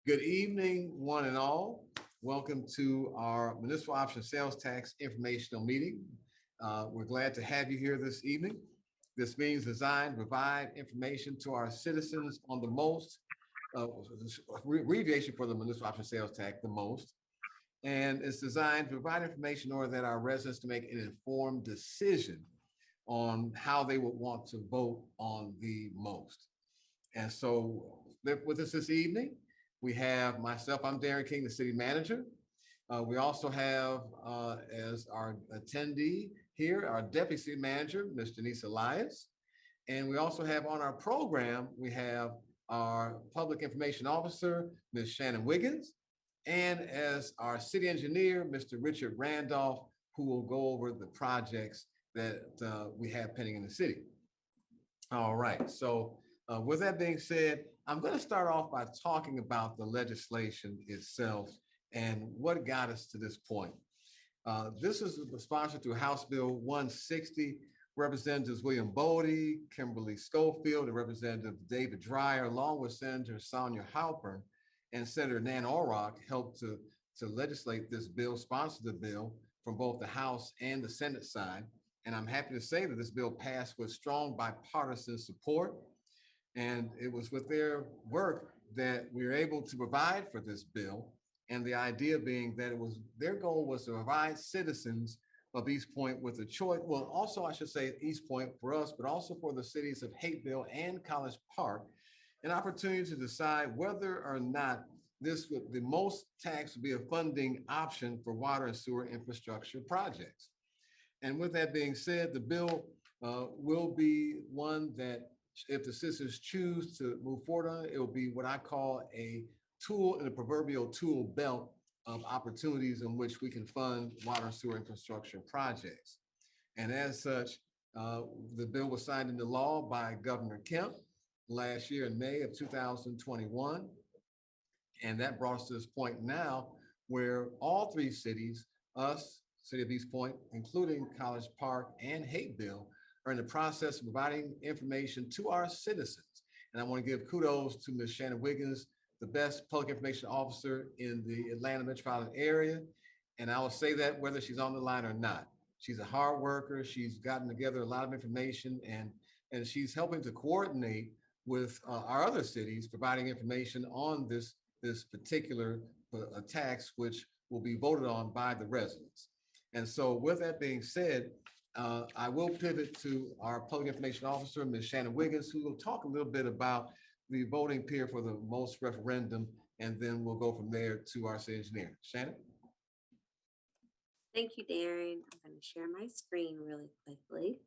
Good evening, one and all. Welcome to our Municipal Option Sales Tax informational meeting. We're glad to have you here this evening. This meeting is designed to provide information to our citizens on the most, abbreviation for the Municipal Option Sales Tax, the most. And it's designed to provide information in order that our residents can make an informed decision on how they would want to vote on the most. And so with us this evening, we have myself, I'm Darren King, the city manager. We also have as our attendee here, our deputy city manager, Ms. Janice Elias. And we also have on our program, we have our public information officer, Ms. Shannon Wiggins, and as our city engineer, Mr. Richard Randolph, who will go over the projects that we have pending in the city. All right, so with that being said, I'm going to start off by talking about the legislation itself and what got us to this point. This is sponsored through House Bill 160. Representatives William Bodie, Kimberly Schofield, and Representative David Dreyer, along with Senator Sonia Halpern and Senator Nan Orrock, helped to legislate this bill, sponsor the bill from both the House and the Senate side. And I'm happy to say that this bill passed with strong bipartisan support. And it was with their work that we were able to provide for this bill. And the idea being that their goal was to provide citizens of East Point with a choice. Well, also I should say East Point for us, but also for the cities of Hapeville and College Park, an opportunity to decide whether or not the most tax would be a funding option for water and sewer infrastructure projects. And with that being said, the bill will be one that if the citizens choose to move forward on it, it will be what I call a tool in a proverbial tool belt of opportunities in which we can fund water and sewer infrastructure projects. And as such, the bill was signed into law by Governor Kemp last year in May of 2021. And that brought us to this point now where all three cities, us, City of East Point, including College Park and Hapeville, are in the process of providing information to our citizens. And I want to give kudos to Ms. Shannon Wiggins, the best public information officer in the Atlanta metropolitan area. And I will say that whether she's on the line or not. She's a hard worker. She's gotten together a lot of information and she's helping to coordinate with our other cities, providing information on this particular tax, which will be voted on by the residents. And so with that being said, I will pivot to our public information officer, Ms. Shannon Wiggins, who will talk a little bit about the voting period for the most referendum, and then we'll go from there to our city engineer. Shannon? Thank you, Darren. I'm going to share my screen really quickly.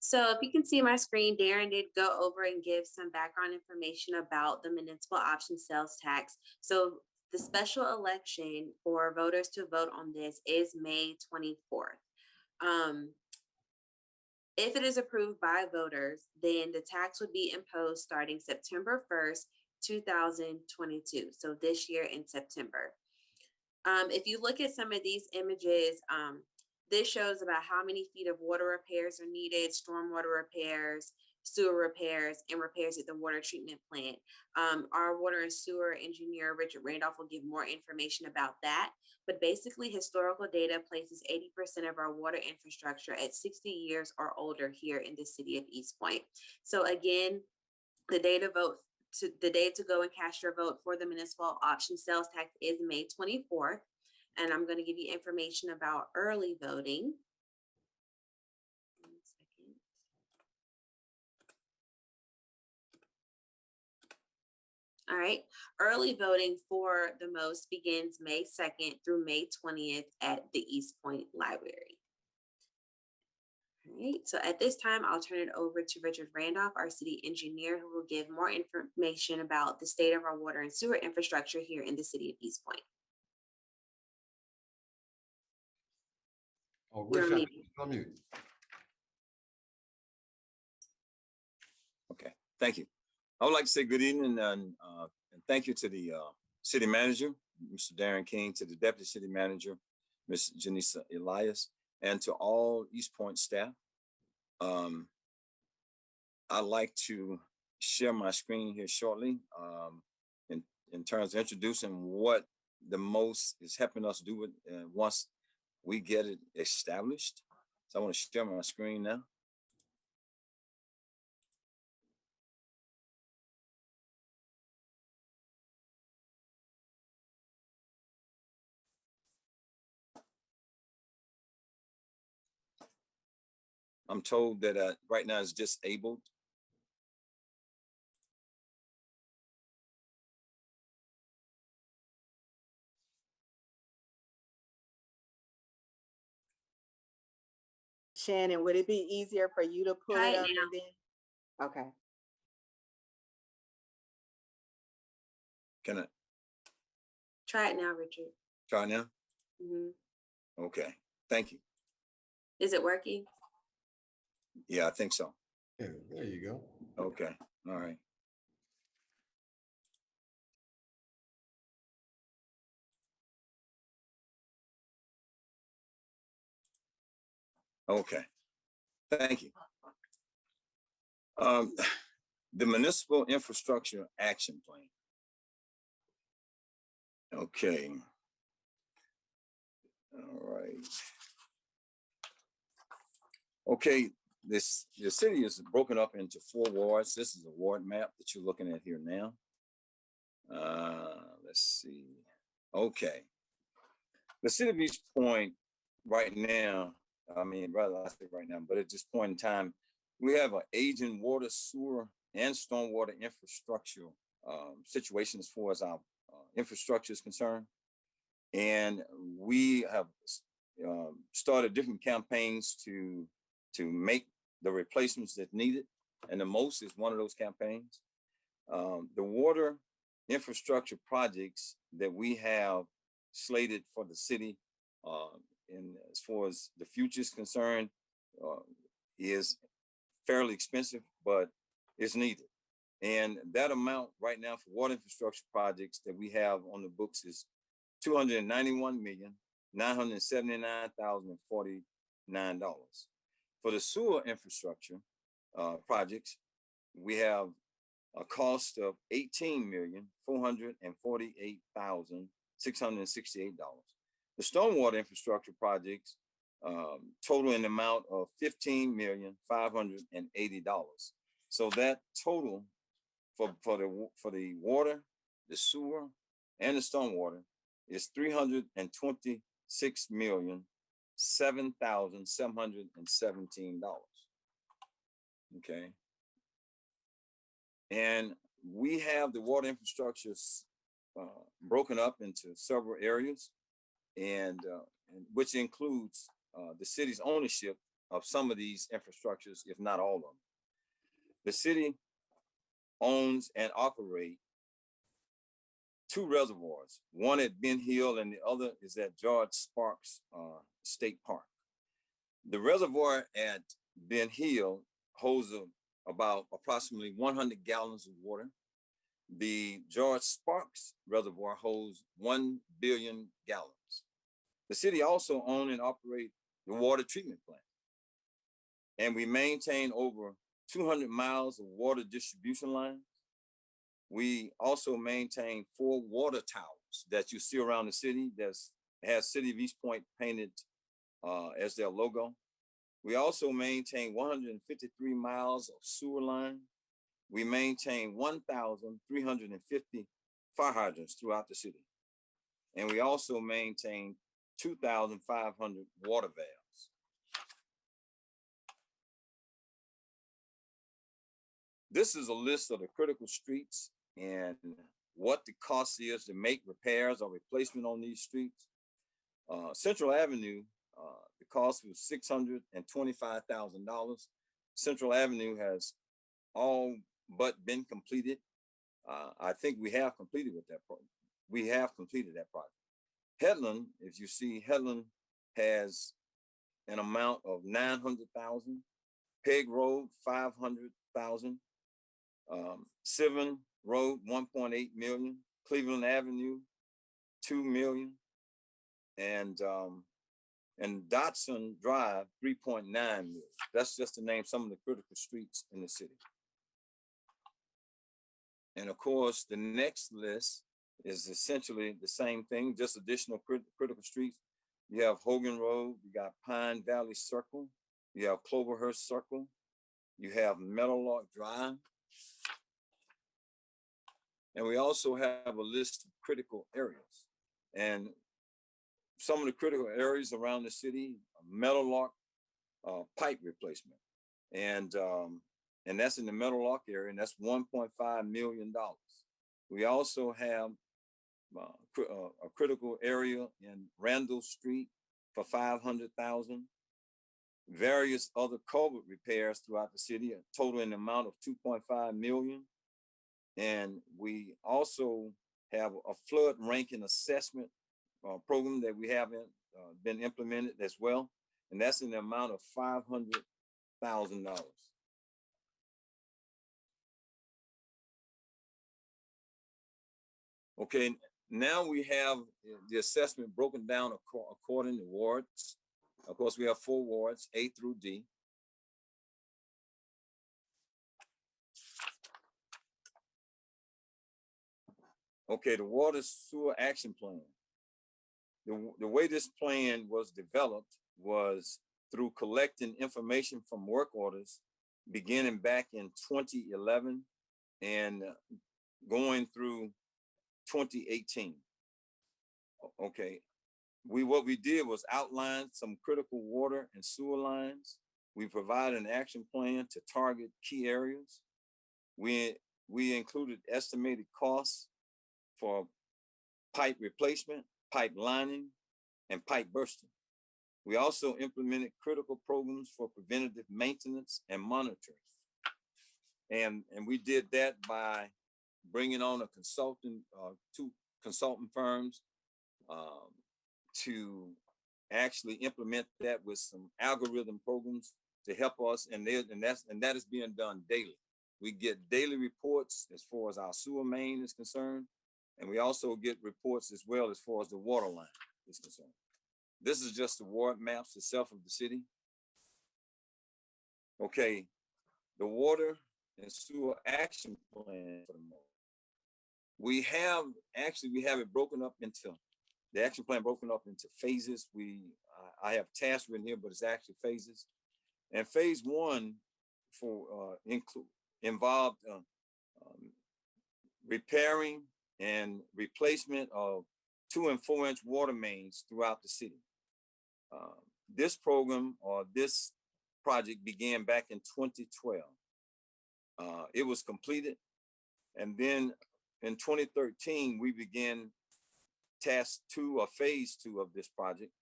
So if you can see my screen, Darren did go over and give some background information about the municipal option sales tax. So the special election for voters to vote on this is May 24th. If it is approved by voters, then the tax would be imposed starting September 1st, 2022. So this year in September. If you look at some of these images, this shows about how many feet of water repairs are needed, stormwater repairs, sewer repairs, and repairs at the water treatment plant. Our water and sewer engineer, Richard Randolph, will give more information about that. But basically, historical data places 80% of our water infrastructure at 60 years or older here in the city of East Point. So again, the day to go and cast your vote for the municipal option sales tax is May 24th. And I'm going to give you information about early voting. All right, early voting for the most begins May 2nd through May 20th at the East Point Library. All right, so at this time, I'll turn it over to Richard Randolph, our city engineer, who will give more information about the state of our water and sewer infrastructure here in the city of East Point. Oh, Richard, on mute. Okay, thank you. I would like to say good evening and thank you to the city manager, Mr. Darren King, to the deputy city manager, Ms. Janice Elias, and to all East Point staff. I'd like to share my screen here shortly in terms of introducing what the most is helping us do it once we get it established. So I want to share my screen now. I'm told that right now it's disabled. Shannon, would it be easier for you to pull Try it it up now. and then? Okay. Can I Try it now, Richard. try now? Mhm. Okay, thank you. Is it working? Yeah, I think so. There you go. Okay, all right. Okay, thank you. The Municipal Infrastructure Action Plan. Okay. All right. Okay, the city is broken up into 4 wards. This is a ward map that you're looking at here now. Let's see. Okay. The city of East Point right now, I mean, rather I say right now, but at this point in time, we have an aging water, sewer, and stormwater infrastructure situation as far as our infrastructure is concerned. And we have started different campaigns to make the replacements that needed. And the most is one of those campaigns. The water infrastructure projects that we have slated for the city and as far as the future is concerned is fairly expensive, but it's needed. And that amount right now for water infrastructure projects that we have on the books is $291,979,049. For the sewer infrastructure projects, we have a cost of $18,448,668. The stormwater infrastructure projects total in the amount of $15,580. So that total for the water, the sewer, and the stormwater is $326,007,717. Okay. And we have the water infrastructure broken up into several areas, and which includes the city's ownership of some of these infrastructures, if not all of them. The city owns and operates 2 reservoirs, one at Ben Hill and the other is at George Sparks State Park. The reservoir at Ben Hill holds about approximately 100 gallons of water. The George Sparks Reservoir holds 1 billion gallons. The city also owns and operates the water treatment plant. And we maintain over 200 miles of water distribution lines. We also maintain 4 water towers that you see around the city that has City of East Point painted as their logo. We also maintain 153 miles of sewer line. We maintain 1,350 fire hydrants throughout the city. And we also maintain 2,500 water valves. This is a list of the critical streets and what the cost is to make repairs or replacement on these streets. Central Avenue, the cost was $625,000. Central Avenue has all but been completed. I think we have completed with that project. We have completed that project. Headland, if you see, Headland has an amount of $900,000. Peg Road, $500,000. Sylvan Road, $1.8 million. Cleveland Avenue, $2 million. And Dotson Drive, $3.9 million. That's just to name some of the critical streets in the city. And of course, the next list is essentially the same thing, just additional critical streets. You have Hogan Road, you got Pine Valley Circle, you have Cloverhurst Circle, you have Meadowlark Drive. And we also have a list of critical areas. And some of the critical areas around the city, Meadowlark pipe replacement. And that's in the Meadowlark area, and that's $1.5 million. We also have a critical area in Randall Street for $500,000. Various other culvert repairs throughout the city, a total in the amount of $2.5 million. And we also have a flood ranking assessment program that we haven't been implemented as well, and that's in the amount of $500,000. Okay, now we have the assessment broken down according to wards. Of course, we have 4 wards, A through D. Okay, the water sewer action plan. The way this plan was developed was through collecting information from work orders beginning back in 2011 and going through 2018. Okay, what we did was outline some critical water and sewer lines. We provided an action plan to target key areas. We included estimated costs for pipe replacement, pipe lining, and pipe bursting. We also implemented critical programs for preventative maintenance and monitoring. And we did that by bringing on a consultant, 2 consultant firms to actually implement that with some algorithm programs to help us. And that is being done daily. We get daily reports as far as our sewer main is concerned. And we also get reports as well as far as the water line is concerned. This is just the ward maps itself of the city. Okay, the water and sewer action plan for the moment. We have it broken up into the action plan broken up into phases. I have tasks written here, but it's actually phases. And phase 1 involved repairing and replacement of 2- and 4-inch water mains throughout the city. This program or this project began back in 2012. It was completed, and then in 2013 we began task 2 or phase 2 of this project,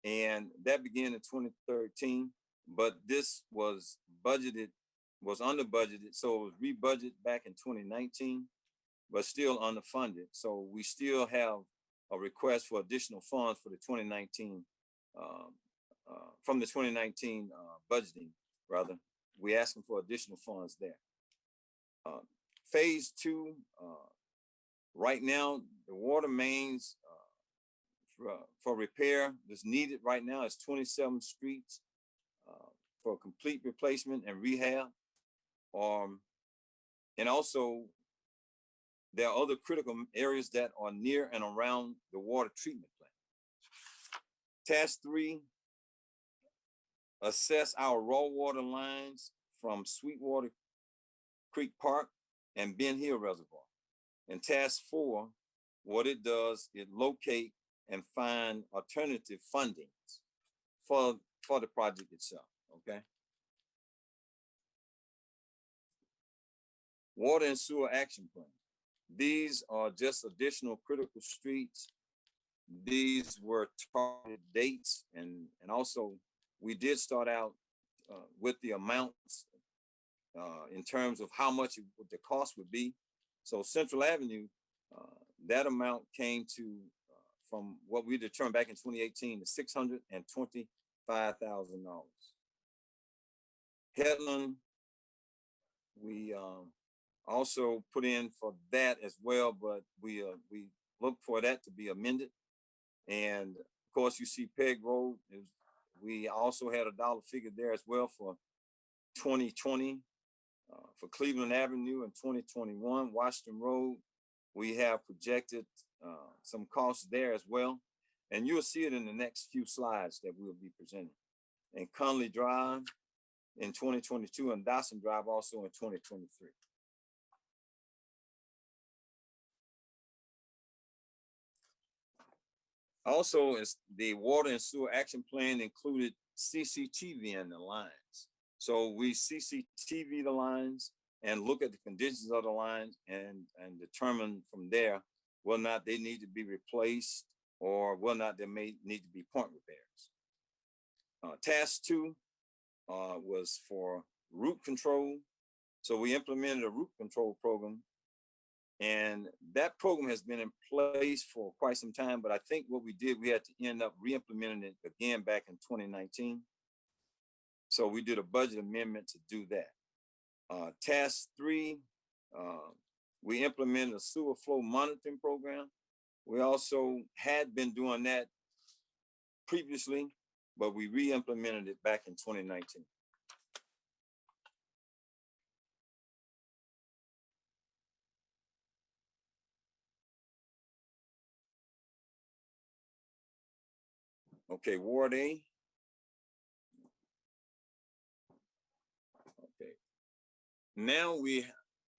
and that began in 2013. But this was under budgeted, so it was rebudgeted back in 2019. But still underfunded. So we still have a request for additional funds for the 2019, from the 2019 budgeting, rather. We're asking for additional funds there. Phase 2, right now, the water mains for repair that's needed right now is 27 streets for complete replacement and rehab. And also, there are other critical areas that are near and around the water treatment plant. Task 3, assess our raw water lines from Sweetwater Creek Park and Ben Hill Reservoir. And task 4, what it does, it locate and find alternative fundings for the project itself, okay? Water and sewer action plan. These are just additional critical streets. These were targeted dates, and also we did start out with the amounts in terms of how much the cost would be. So Central Avenue, that amount came to, from what we determined back in 2018, to $625,000. Headland, we also put in for that as well, but we look for that to be amended. And of course, you see Peg Road, we also had a dollar figure there as well for 2020. For Cleveland Avenue in 2021, Washington Road, we have projected some costs there as well. And you'll see it in the next few slides that we'll be presenting. And Conley Drive in 2022 and Dawson Drive also in 2023. Also, is the water and sewer action plan included CCTV in the lines. So we CCTV the lines and look at the conditions of the lines and determine from there whether or not they need to be replaced or whether or not there may need to be point repairs. Task 2 was for root control. So we implemented a root control program, and that program has been in place for quite some time, but I think what we did, we had to end up re-implementing it again back in 2019. So we did a budget amendment to do that. Task 3, we implemented a sewer flow monitoring program. We also had been doing that previously, but we re-implemented it back in 2019. Okay, Ward A. Okay. Now we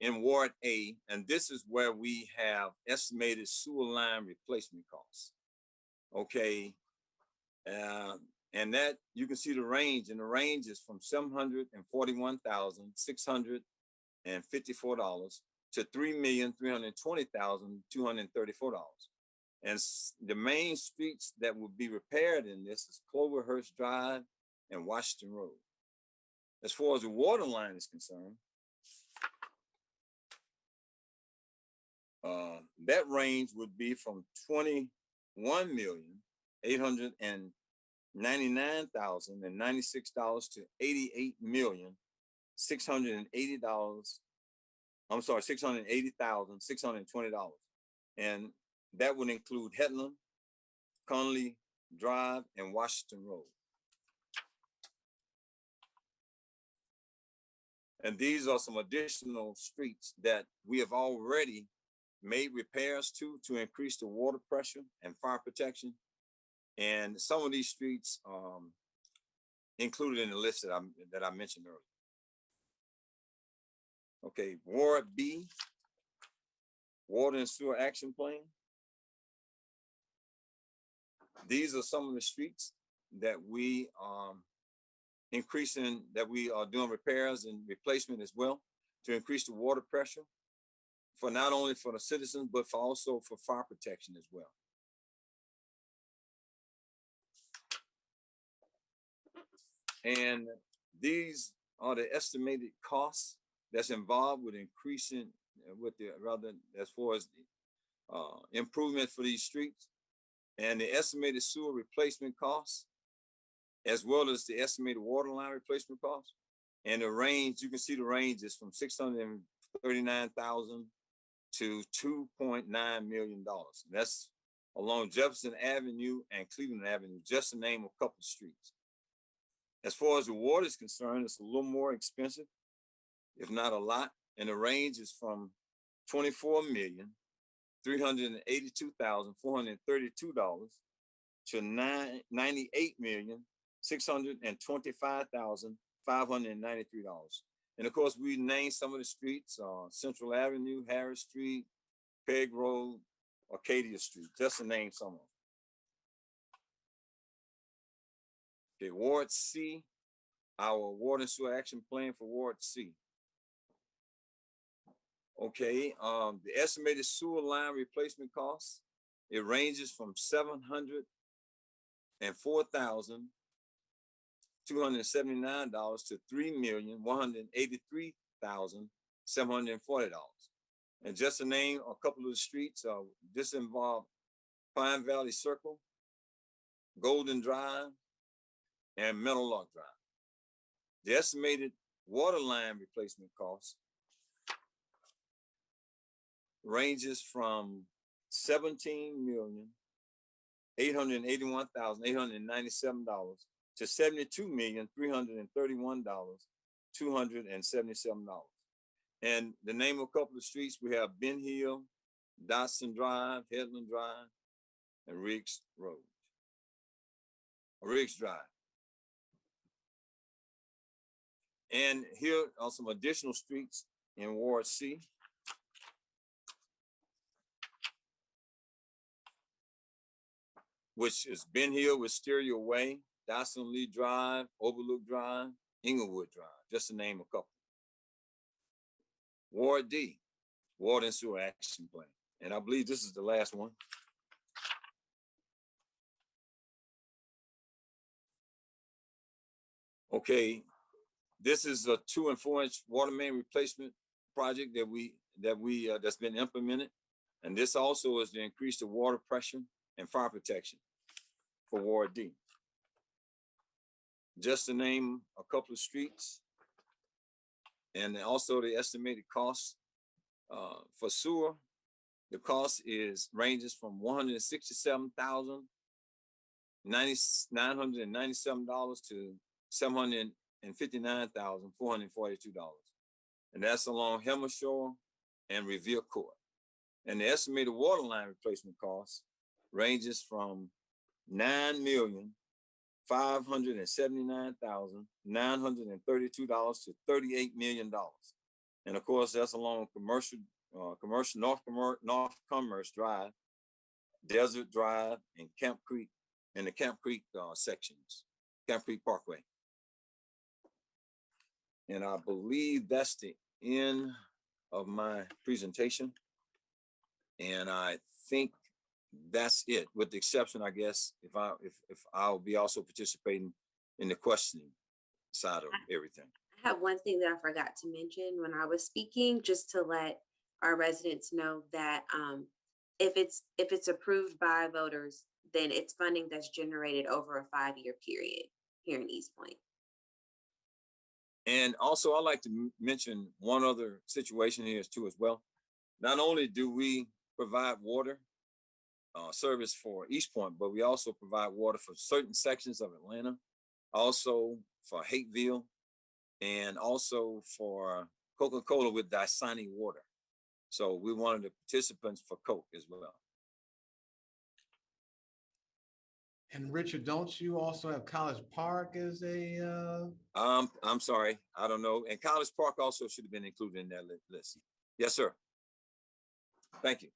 in Ward A, and this is where we have estimated sewer line replacement costs. Okay. And that you can see the range, and the range is from $741,654 to $3,320,234. And the main streets that will be repaired in this is Cloverhurst Drive and Washington Road. As far as the water line is concerned, that range would be from $21,899,096 to $680,620. And that would include Hetland, Conley Drive, and Washington Road. And these are some additional streets that we have already made repairs to increase the water pressure and fire protection. And some of these streets included in the list that I mentioned earlier. Okay, Ward B, Water and Sewer Action Plan. These are some of the streets that we increasing, that we are doing repairs and replacement as well to increase the water pressure for not only for the citizens, but for also for fire protection as well. And these are the estimated costs that's involved with increasing with the rather as far as the improvement for these streets, and the estimated sewer replacement costs, as well as the estimated water line replacement costs. And the range, you can see the range is from $639,000 to $2.9 million. That's along Jefferson Avenue and Cleveland Avenue, just to name a couple of streets. As far as the water is concerned, it's a little more expensive, if not a lot. And the range is from $24,382,432 to $98,625,593. And of course, we named some of the streets, Central Avenue, Harris Street, Peg Road, Arcadia Street, just to name some of them. Okay, Ward C, our water and sewer action plan for Ward C. Okay, the estimated sewer line replacement costs, it ranges from $704,279 to $3,183,740. And just to name a couple of the streets, this involved Pine Valley Circle, Golden Drive, and Meadow Lark Drive. The estimated water line replacement cost ranges from $17,881,897 to $72,331,277. And the name of a couple of streets, we have Ben Hill, Dotson Drive, Headland Drive, and Riggs Road, or Riggs Drive. And here are some additional streets in Ward C. Which is Ben Hill, Wisteria Way, Dawson Lee Drive, Overlook Drive, Inglewood Drive, just to name a couple. Ward D, Water and Sewer Action Plan. And I believe this is the last one. Okay, this is a 2 and 4 inch water main replacement project that's been implemented. And this also is to increase the water pressure and fire protection for Ward D. Just to name a couple of streets, and also the estimated cost for sewer. The cost ranges from $167,997 to $759,442, and that's along Helmer Shore and Revere Court. And the estimated water line replacement cost ranges from $9,579,932 to $38 million. And of course, that's along commercial North Commerce Drive, Desert Drive, and Camp Creek, and the Camp Creek sections, Camp Creek Parkway. And I believe that's the end of my presentation. And I think that's it, with the exception, I guess, if I'll be also participating in the questioning side of everything. I have one thing that I forgot to mention when I was speaking, just to let our residents know that if it's approved by voters, then it's funding that's generated over a 5-year period here in East Point. And also, I'd like to mention one other situation here too as well. Not only do we provide water service for East Point, but we also provide water for certain sections of Atlanta, also for Hateville, and also for Coca-Cola with Dasani water. So we're one of the participants for Coke as well. And Richard, don't you also have College Park as a? I'm sorry, I don't know. And College Park also should have been included in that list. Yes, sir. Thank you.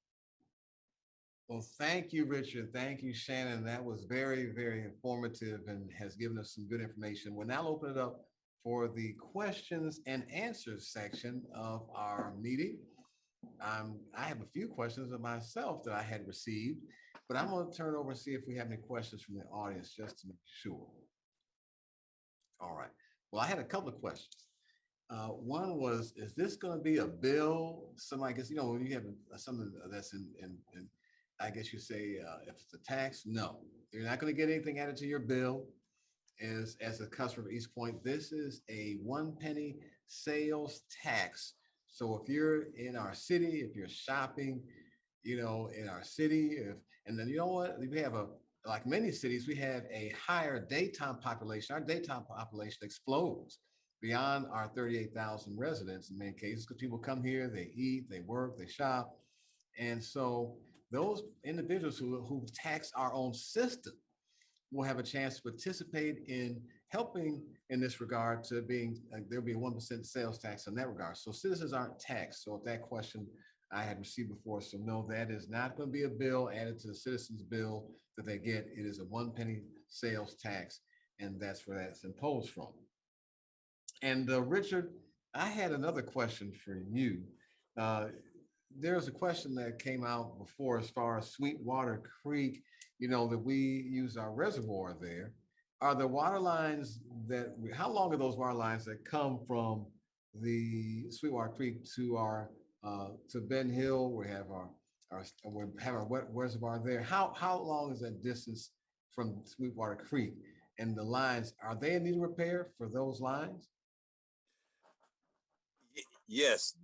Well, thank you, Richard. Thank you, Shannon. That was very, very informative and has given us some good information. We'll now open it up for the questions and answers section of our meeting. I have a few questions of myself that I had received, but I'm going to turn over and see if we have any questions from the audience just to make sure. All right. Well, I had a couple of questions. One was, is this going to be a bill? Somebody gets, when you have something that's in I guess you say, if it's a tax, no, you're not going to get anything added to your bill as a customer of East Point. This is a 1 penny sales tax. So if you're in our city, if you're shopping, in our city, and then you know what, we have like many cities, we have a higher daytime population. Our daytime population explodes beyond our 38,000 residents in many cases, because people come here, they eat, they work, they shop. And so those individuals who tax our own system will have a chance to participate in helping in this regard to being, there'll be a 1% sales tax in that regard. So citizens aren't taxed. So if that question I had received before, so no, that is not going to be a bill added to the citizens bill that they get. It is a 1 penny sales tax, and that's where that's imposed from. And Richard, I had another question for you. There's a question that came out before as far as Sweetwater Creek, that we use our reservoir there. Are the water lines how long are those water lines that come from the Sweetwater Creek to our to Ben Hill? We have our wet reservoir there. How long is that distance from Sweetwater Creek? And the lines, are they in need of repair for those lines? Yes,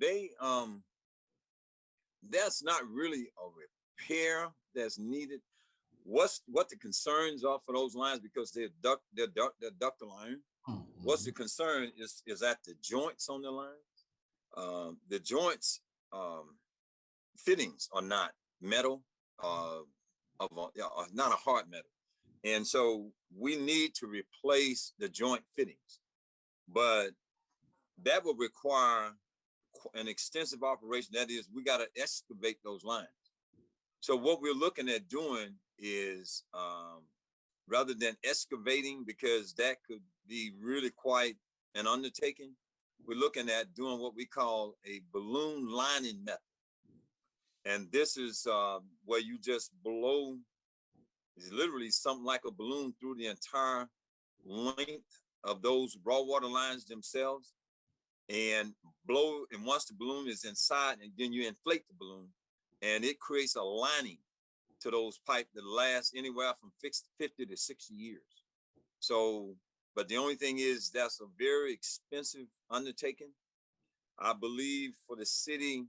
that's not really a repair that's needed. What the concerns are for those lines, because they're ductile iron. Mm-hmm. What's the concern is at the joints on the line. The joints fittings are not metal, not a hard metal, and so we need to replace the joint fittings. But that will require an extensive operation. That is, we got to excavate those lines. So what we're looking at doing is, rather than excavating, because that could be really quite an undertaking, we're looking at doing what we call a balloon lining method. And this is where you just blow, it's literally something like a balloon through the entire length of those raw water lines themselves, and blow. And once the balloon is inside, and then you inflate the balloon, and it creates a lining to those pipes that last anywhere from 50 to 60 years. So, but the only thing is that's a very expensive undertaking. I believe for the city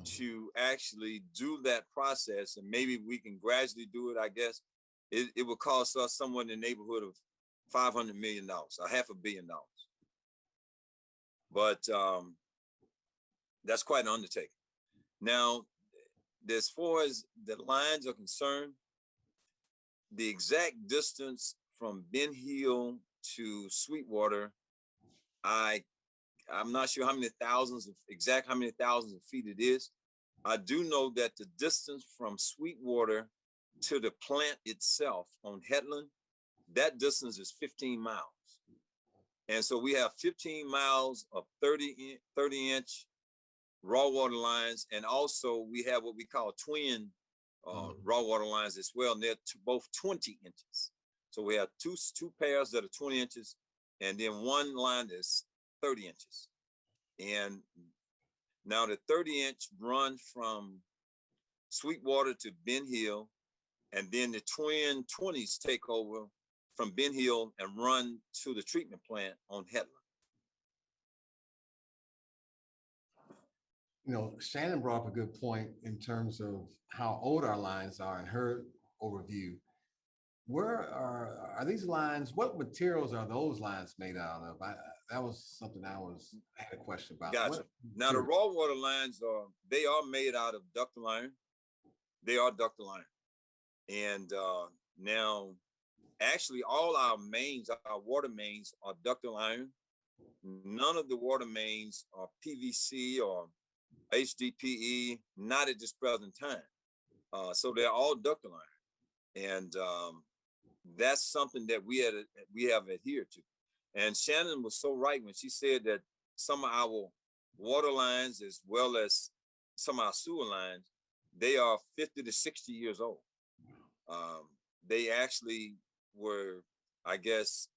to actually do that process, and maybe we can gradually do it, I guess, it will cost us somewhere in the neighborhood of $500 million, $500 million. But that's quite an undertaking. Now, as far as the lines are concerned, the exact distance from Ben Hill to Sweetwater, I'm not sure how many thousands of feet it is. I do know that the distance from Sweetwater to the plant itself on Headland, that distance is 15 miles. And so we have 15 miles of 30-inch raw water lines. And also we have what we call twin raw water lines as well. And they're both 20 inches. So we have two pairs that are 20 inches, and then one line that's 30 inches. And now the 30-inch run from Sweetwater to Ben Hill, and then the twin 20s take over from Ben Hill and run to the treatment plant on Headland. You know, Shannon brought up a good point in terms of how old our lines are in her overview. Where are these lines? What materials are those lines made out of? That was something I had a question about. Gotcha. Now the raw water lines they are made out of ductile iron. They are ductile iron. And now actually all our water mains are ductile iron. None of the water mains are PVC or HDPE, not at this present time. So they're all ductile iron. And that's something that we have adhered to. And Shannon was so right when she said that some of our water lines, as well as some of our sewer lines, they are 50 to 60 years old. They actually were, I guess,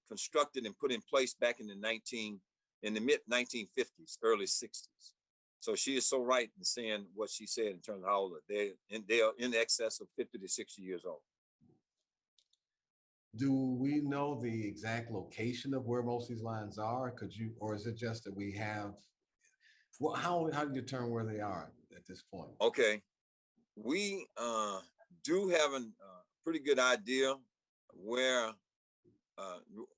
constructed and put in place back in the mid 1950s, early 60s. So she is so right in saying what she said in terms of how old they are in excess of 50 to 60 years old. Do we know the exact location of where most of these lines are? Or is it just that we have, well, how do you determine where they are at this point? Okay, we do have a pretty good idea where,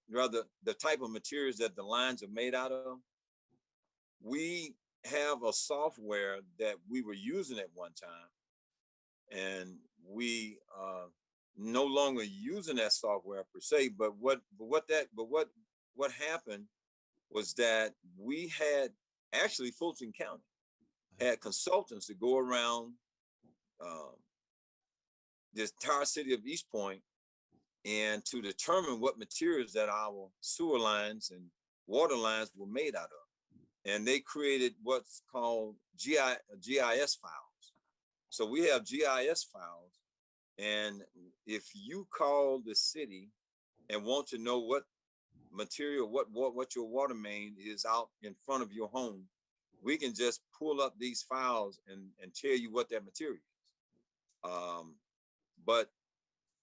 rather the type of materials that the lines are made out of. We have a software that we were using at one time, and we no longer using that software per se. But what happened was that we had actually Fulton County had consultants to go around the entire city of East Point and to determine what materials that our sewer lines and water lines were made out of. And they created what's called GIS files. So we have GIS files. And if you call the city and want to know what material, what your water main is out in front of your home, we can just pull up these files and tell you what that material is. But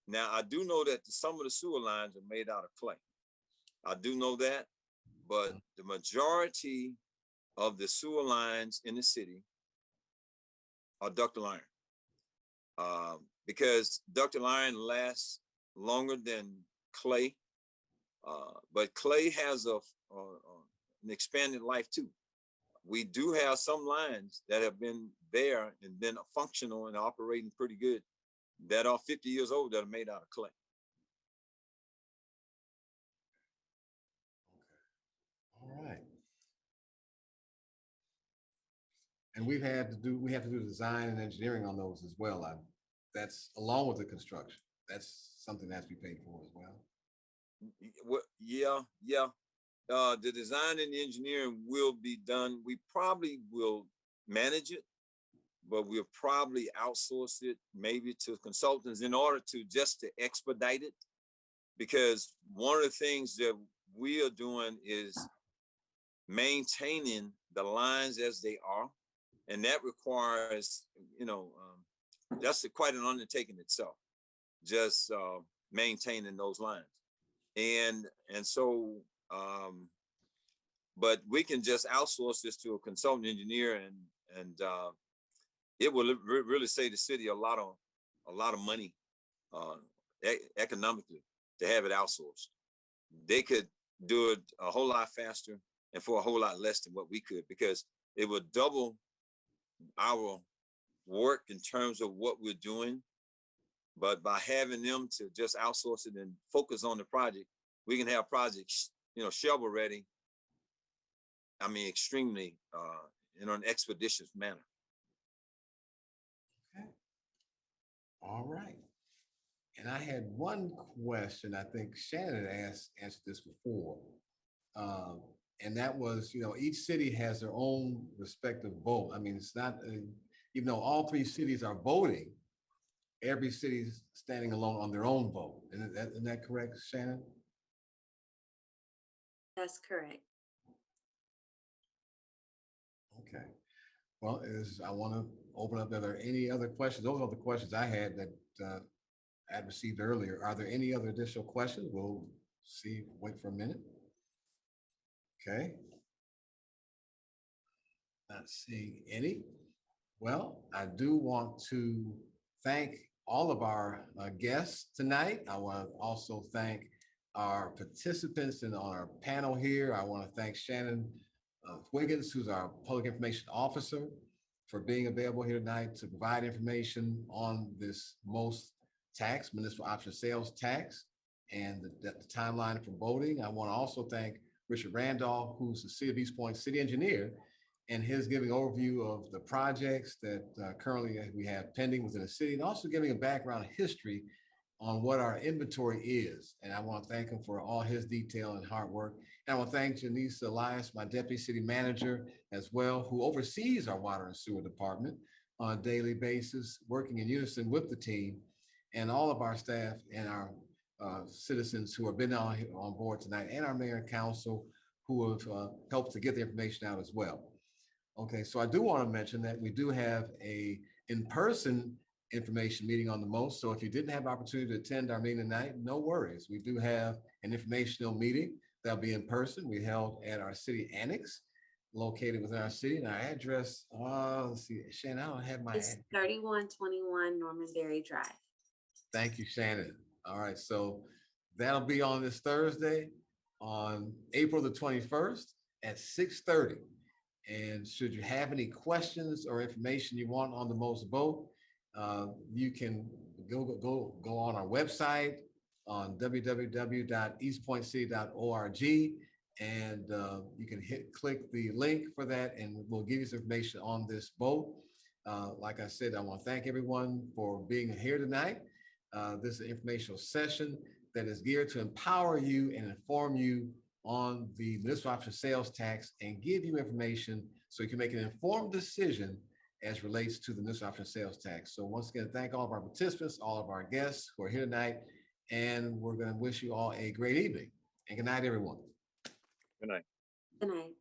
now I do know that some of the sewer lines are made out of clay. I do know that, but the majority of the sewer lines in the city are ductile iron, because ductile iron lasts longer than clay, but clay has an expanded life too. we do have some lines that have been there and been functional and operating pretty good that are 50 years old that are made out of clay. All right. And we have to do the design and engineering on those as well. That's along with the construction. That's something that has to be paid for as well. Yeah. The design and engineering will be done. We probably will manage it, but we'll probably outsource it maybe to consultants in order to expedite it. Because one of the things that we are doing is maintaining the lines as they are. And that requires, that's quite an undertaking itself, just maintaining those lines. And so, but we can just outsource this to a consultant engineer, and it will really save the city a lot of money economically to have it outsourced. They could do it a whole lot faster and for a whole lot less than what we could, because it would double our work in terms of what we're doing. But by having them to just outsource it and focus on the project, we can have projects, shovel ready. I mean, extremely in an expeditious manner. Okay. All right. And I had one question. I think Shannon answered this before. And that was, each city has their own respective vote. I mean, it's not, even though all three cities are voting, every city is standing alone on their own vote. Isn't that correct, Shannon? That's correct. Okay. Well, I want to open up. Are there any other questions? Those are the questions I had that I had received earlier. Are there any other additional questions? We'll see. Wait for a minute. Okay. Not seeing any. Well, I do want to thank all of our guests tonight. I want to also thank our participants on our panel here. I want to thank Shannon Wiggins, who's our public information officer, for being available here tonight to provide information on this most tax, municipal option sales tax, and the timeline for voting. I want to also thank Richard Randolph, who's the City of East Point city engineer, and his giving overview of the projects that currently we have pending within the city, and also giving a background history on what our inventory is. And I want to thank him for all his detail and hard work. And I want to thank Janice Elias, my deputy city manager as well, who oversees our water and sewer department on a daily basis, working in unison with the team, and all of our staff and our citizens who have been on board tonight, and our mayor and council who have helped to get the information out as well. Okay, so I do want to mention that we do have a in-person information meeting on the most. So if you didn't have opportunity to attend our meeting tonight, no worries. We do have an informational meeting that'll be in person. We held at our city annex located within our city, and our address, let's see, Shannon, I don't have my It's 3121 Norman Berry Drive. Thank you, Shannon. All right, so that'll be on this Thursday on April the 21st at 6:30. And should you have any questions or information you want on the most vote, you can go on our website on www.eastpointcity.org, and you can click the link for that, and we'll give you some information on this vote. Like I said, I want to thank everyone for being here tonight. This is an informational session that is geared to empower you and inform you on the municipal option sales tax and give you information so you can make an informed decision as relates to the municipal option sales tax. So once again, thank all of our participants, all of our guests who are here tonight, and we're going to wish you all a great evening. And good night, everyone. Good night. Good night.